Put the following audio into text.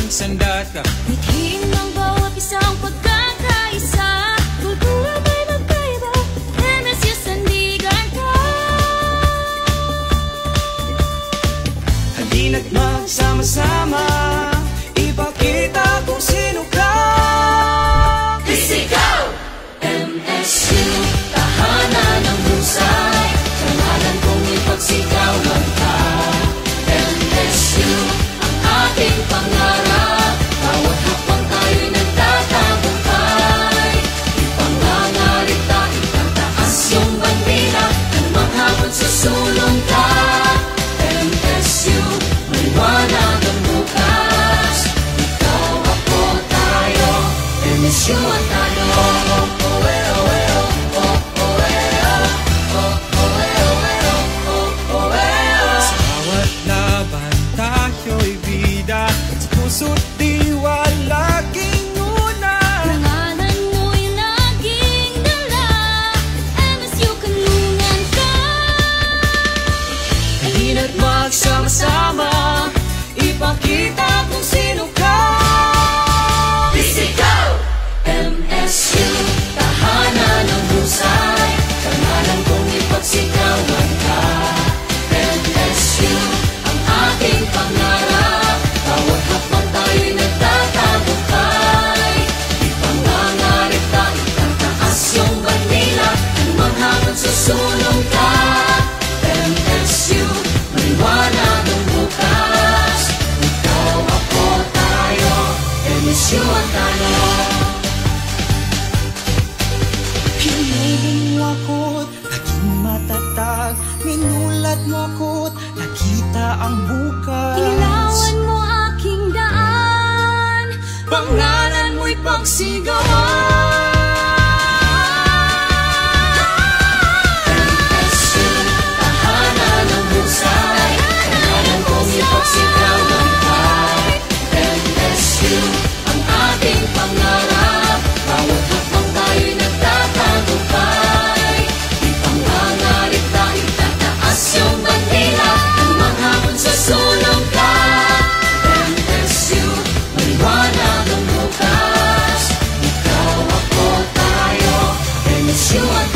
ating sandata. Mithiin ng bawat isang pagkakaisa, kultura may magkaiba, MSU Sandigan ka. Halina't magsama-sama, ipakita kung sino ka. Isigaw! MSU, tahanan ng husay, pangalan kong ipagsigawan ka. MSU, ang ating pangarap, bawat hakbang tayo'y nagtatagumpay. Ipangangarita, itataas yung bandila, anumang hamon susulong ka. MSU, maliwanag ang bukas, ikaw, ako, tayo, MSU ang talo. Puso't diwa laging una, Pangalan mo'y laging dala, MSU kanlungan ka. halina't magsama-sama, ipakita kung sino ka. Isigaw! MSU, tahanan ng husay, pangalan kong ipagsigawan ka. MSU, ang ating pangarap, bawat hakbang tayo'y nagtatagumpay. Ipangangarita, itataas yung bandila, anumang hamon susulong ka. MSU, maliwanag ang bukas, ikaw, ako, tayo, MSU ang talo. Pinili mo ako't naging matatag, minulat mo ako't nakita ang bukas. Ilawan mo aking daan, Pangalan mo'y pagsigawan. MSU, tahanan ng husay, pangalan kong ipagsigawan ka. MSU, ang ating pangarap, bawat hakbang tayo'y nagtatagumpay. Ipangangarita, itataas yung bandila, anumang hamon susulong ka. MSU, maliwanag ang bukas, ikaw, ako, tayo, MSU ang